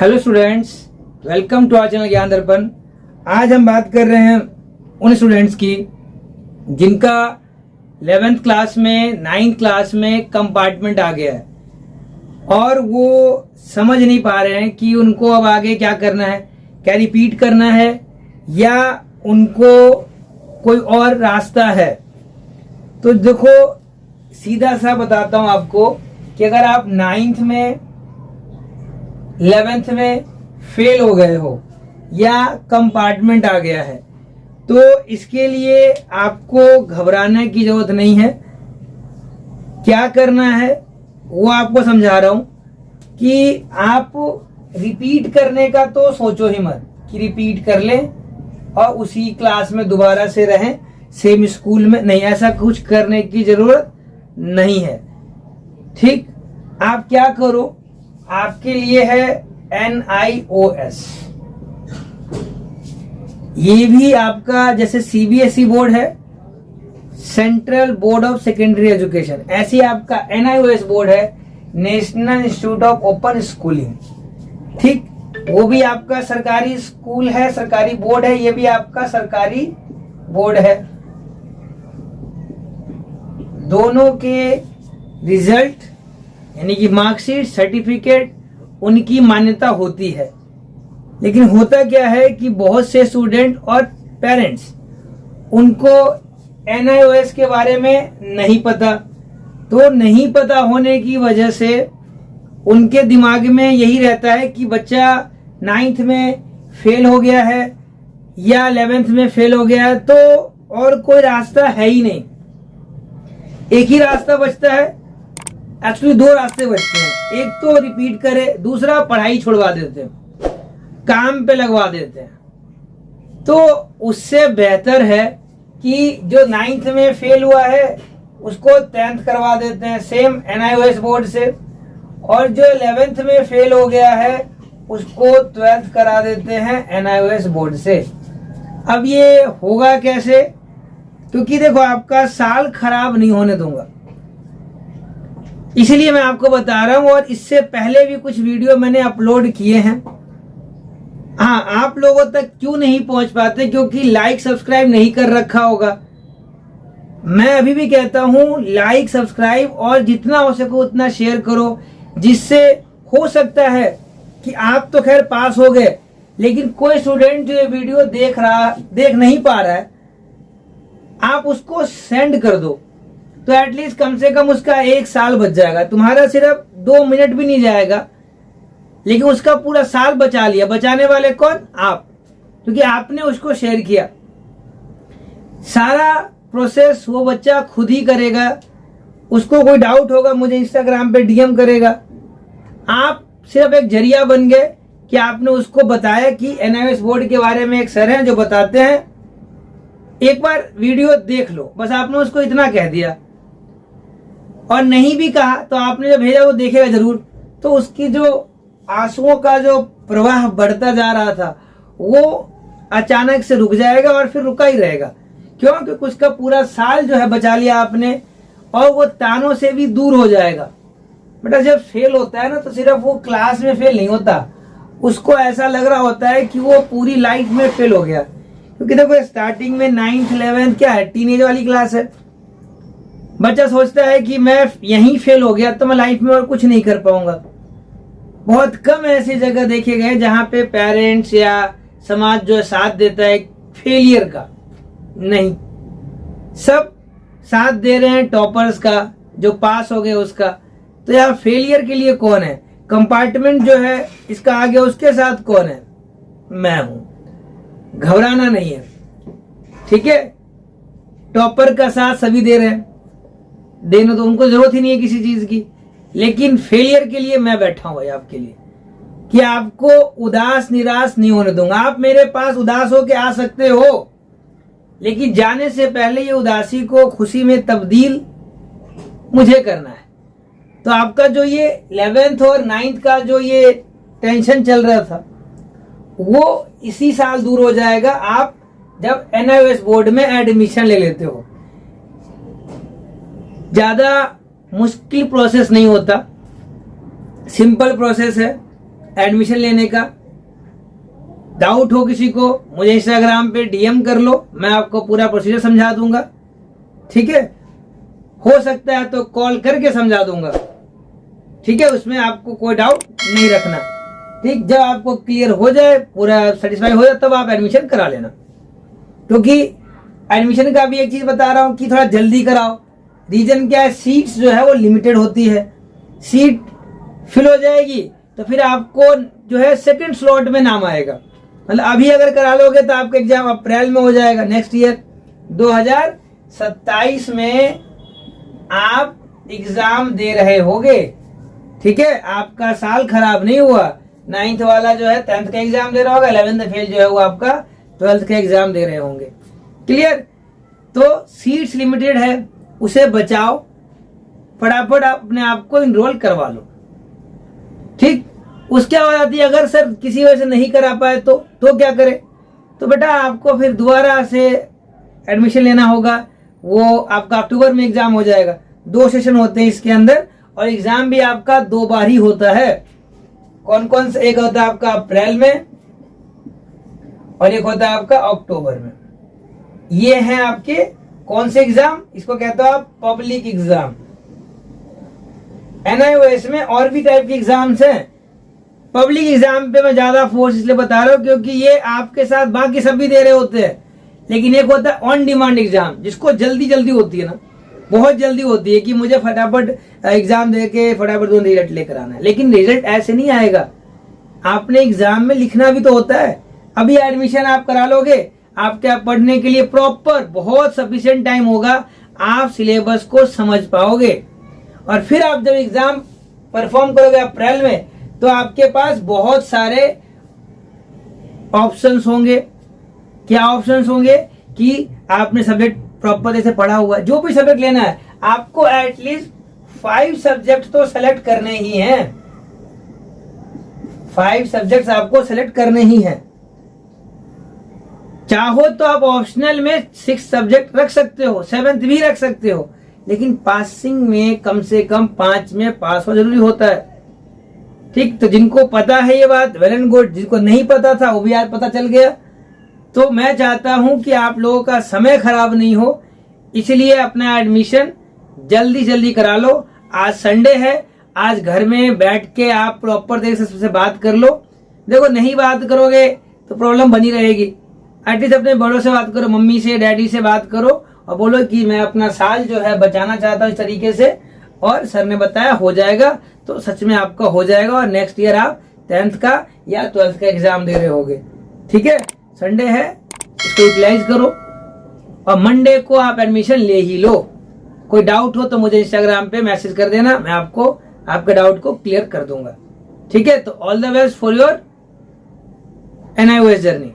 Hello students, welcome to our channel Gyan Darpan. आज हम बात कर रहे हैं उन स्टूडेंट्स की जिनका 11th क्लास में 9th क्लास में कंपार्टमेंट आ गया है और वो समझ नहीं पा रहे हैं कि उनको अब आगे क्या करना है, क्या रिपीट करना है या उनको कोई और रास्ता है। तो देखो, सीधा सा बताता हूं आपको कि अगर आप 9th में 11th में फेल हो गए हो या कंपार्टमेंट आ गया है तो इसके लिए आपको घबराने की जरूरत नहीं है। क्या करना है वो आपको समझा रहा हूं कि आप रिपीट करने का तो सोचो ही मत कि रिपीट कर लें और उसी क्लास में दोबारा से रहें, सेम स्कूल में नहीं, ऐसा कुछ करने की जरूरत नहीं है। ठीक, आप क्या करो, आपके लिए है NIOS। ये भी आपका जैसे CBSE बोर्ड है, central board of secondary education, ऐसे आपका NIOS बोर्ड है, national institute of open schooling. ठीक, वो भी आपका सरकारी स्कूल है, सरकारी बोर्ड है, ये भी आपका सरकारी बोर्ड है। दोनों के रिजल्ट यानी कि मार्कशीट, सर्टिफिकेट, उनकी मान्यता होती है। लेकिन होता क्या है कि बहुत से स्टूडेंट और पेरेंट्स उनको NIOS के बारे में नहीं पता, तो नहीं पता होने की वजह से उनके दिमाग में यही रहता है कि बच्चा 9th में फेल हो गया है या 11th में फेल हो गया है तो और कोई रास्ता है ही नहीं, एक ही रास्ता बचता है। एक्चुअली दो रास्ते बचते हैं, एक तो रिपीट करे, दूसरा पढ़ाई छुड़वा देते हैं, काम पे लगवा देते हैं। तो उससे बेहतर है कि जो 9th में फेल हुआ है उसको 10th करवा देते हैं सेम NIOS बोर्ड से, और जो 11th में फेल हो गया है उसको 12th करा देते हैं NIOS बोर्ड से। अब ये होगा कैसे? क्योंकि देखो, आपका साल खराब नहीं होने दूंगा, इसलिए मैं आपको बता रहा हूं। और इससे पहले भी कुछ वीडियो मैंने अपलोड किए हैं। हाँ, आप लोगों तक क्यों नहीं पहुंच पाते? क्योंकि लाइक सब्सक्राइब नहीं कर रखा होगा। मैं अभी भी कहता हूं, लाइक सब्सक्राइब और जितना हो सके उतना शेयर करो, जिससे हो सकता है कि आप तो खैर पास हो गए, लेकिन कोई स्टूडेंट जो ये वीडियो देख नहीं पा रहा है, आप उसको सेंड कर दो तो एटलीस्ट कम से कम उसका 1 साल बच जाएगा। तुम्हारा सिर्फ 2 मिनट भी नहीं जाएगा, लेकिन उसका पूरा साल बचा लिया। बचाने वाले कौन? आप, क्योंकि आपने उसको शेयर किया। सारा प्रोसेस वो बच्चा खुद ही करेगा। उसको कोई डाउट होगा मुझे इंस्टाग्राम पे DM करेगा। आप सिर्फ एक जरिया बन गए कि आपने उसको बताया कि NIOS बोर्ड के बारे में एक सर हैं जो बताते हैं, एक बार वीडियो देख लो। बस आपने उसको इतना कह दिया, और नहीं भी कहा तो आपने जब भेजा वो देखेगा जरूर। तो उसकी जो आंसुओं का जो प्रवाह बढ़ता जा रहा था वो अचानक से रुक जाएगा और फिर रुका ही रहेगा। क्यों? क्योंकि उसका पूरा साल जो है बचा लिया आपने, और वो तानों से भी दूर हो जाएगा। बेटा, जब फेल होता है ना तो सिर्फ वो क्लास में फेल नहीं होता, उसको ऐसा लग रहा होता है कि वो पूरी लाइफ में फेल हो गया। क्योंकि देखो, स्टार्टिंग में 9th 11th क्या है, टीनेज वाली क्लास है। बच्चा सोचता है कि मैं यहीं फेल हो गया तो मैं लाइफ में और कुछ नहीं कर पाऊंगा। बहुत कम ऐसी जगह देखे गए जहां पे पेरेंट्स या समाज जो साथ देता है फेलियर का। नहीं, सब साथ दे रहे हैं टॉपर्स का, जो पास हो गए उसका। तो यार, फेलियर के लिए कौन है? कंपार्टमेंट जो है इसका आगे उसके साथ कौन है? मैं हूं। घबराना नहीं है, ठीक है? टॉपर का साथ सभी दे रहे हैं, देने तो उनको जरूरत ही नहीं है किसी चीज की। लेकिन फेलियर के लिए मैं बैठा हूं भाई आपके लिए, कि आपको उदास निराश नहीं होने दूंगा। आप मेरे पास उदास होके आ सकते हो, लेकिन जाने से पहले ये उदासी को खुशी में तब्दील मुझे करना है। तो आपका जो ये 11th और 9th का जो ये टेंशन चल रहा था वो इसी साल दूर हो जाएगा, आप जब NIOS बोर्ड में एडमिशन ले लेते हो। ज्यादा मुश्किल प्रोसेस नहीं होता, सिंपल प्रोसेस है। एडमिशन लेने का। डाउट हो किसी को, मुझे इंस्टाग्राम पे डीएम कर लो, मैं आपको पूरा प्रोसीजर समझा दूंगा। ठीक है, हो सकता है तो कॉल करके समझा दूंगा। ठीक है, उसमें आपको कोई डाउट नहीं रखना। ठीक, जब आपको क्लियर हो जाए, पूरा सेटिस्फाई हो जाए, तब आप एडमिशन करा लेना। क्योंकि एडमिशन का भी एक चीज बता रहा हूं कि थोड़ा जल्दी कराओ। रीजन क्या है, सीट्स जो है वो लिमिटेड होती है। सीट फिल हो जाएगी तो फिर आपको जो है सेकंड स्लॉट में नाम आएगा। मतलब अभी अगर करा लोगे तो आपका एग्जाम अप्रैल में हो जाएगा, नेक्स्ट ईयर 2027 में आप एग्जाम दे रहे होगे। ठीक है, आपका साल खराब नहीं हुआ। 9th वाला जो है 10th का एग्जाम दे रहा होगा, 11th फेल जो है वो आपका 12th का एग्जाम दे रहे होंगे। क्लियर? तो सीट्स लिमिटेड है, उसे बचाओ, फटाफट अपने आप को इनरोल करवा लो। ठीक, उसके बाद आती है अगर सर किसी वजह से नहीं करा पाए तो क्या करें? तो बेटा आपको फिर दोबारा से एडमिशन लेना होगा। वो आपका अक्टूबर में एग्जाम हो जाएगा। 2 सेशन होते हैं इसके अंदर, और एग्जाम भी आपका 2 बार ही होता है। कौन कौन सा? एक होता है आपका अप्रैल में और एक होता है आपका अक्टूबर में। ये है आपके कौन से एग्जाम? इसको कहते हो आप पब्लिक एग्जाम। एनआईओएस में और भी टाइप के एग्जाम्स हैं। पब्लिक एग्जाम पे मैं ज्यादा फोर्स इसलिए बता रहा हूँ क्योंकि ये आपके साथ बाकी सब भी दे रहे होते हैं, लेकिन एक होता है ऑन डिमांड एग्जाम, जिसको जल्दी जल्दी होती है ना, बहुत जल्दी होती है कि मुझे फटाफट एग्जाम दे के फटाफट रिजल्ट लेकर आना है। लेकिन रिजल्ट ऐसे नहीं आएगा, आपने एग्जाम में लिखना भी तो होता है। अभी एडमिशन आप करा लोगे, आपके पढ़ने के लिए प्रॉपर बहुत सफिशिएंट टाइम होगा, आप सिलेबस को समझ पाओगे। और फिर आप जब एग्जाम परफॉर्म करोगे अप्रैल में, तो आपके पास बहुत सारे ऑप्शंस होंगे। क्या ऑप्शंस होंगे? कि आपने सब्जेक्ट प्रॉपर जैसे पढ़ा हुआ है, जो भी सब्जेक्ट लेना है आपको एटलीस्ट 5 सब्जेक्ट तो सेलेक्ट करने ही हैं। 5 सब्जेक्ट्स आपको सेलेक्ट करने ही हैं। चाहो तो आप ऑप्शनल में 6 सब्जेक्ट रख सकते हो, 7th भी रख सकते हो, लेकिन पासिंग में कम से कम 5 में पास हो जरूरी होता है। ठीक, तो जिनको पता है ये बात वेल एंड गुड, जिनको नहीं पता था वो भी आज पता चल गया। तो मैं चाहता हूं कि आप लोगों का समय खराब नहीं हो, इसलिए अपना एडमिशन जल्दी जल्दी करा लो। आज संडे है, आज घर में बैठ के आप प्रॉपर तरीके से बात कर लो। देखो, नहीं बात करोगे तो प्रॉब्लम बनी रहेगी। एटलीस्ट अपने बड़ों से बात करो, मम्मी से डैडी से बात करो और बोलो कि मैं अपना साल जो है बचाना चाहता हूँ इस तरीके से, और सर ने बताया हो जाएगा, तो सच में आपका हो जाएगा और नेक्स्ट ईयर आप 10th का या 12th का एग्जाम दे रहे होगे। ठीक है, संडे है, इसको यूटिलाइज करो और मंडे को आप एडमिशन ले ही लो। कोई डाउट हो तो मुझे इंस्टाग्राम पे मैसेज कर देना, मैं आपको आपके डाउट को क्लियर कर दूंगा। ठीक है, तो all the best for your NIOS journey.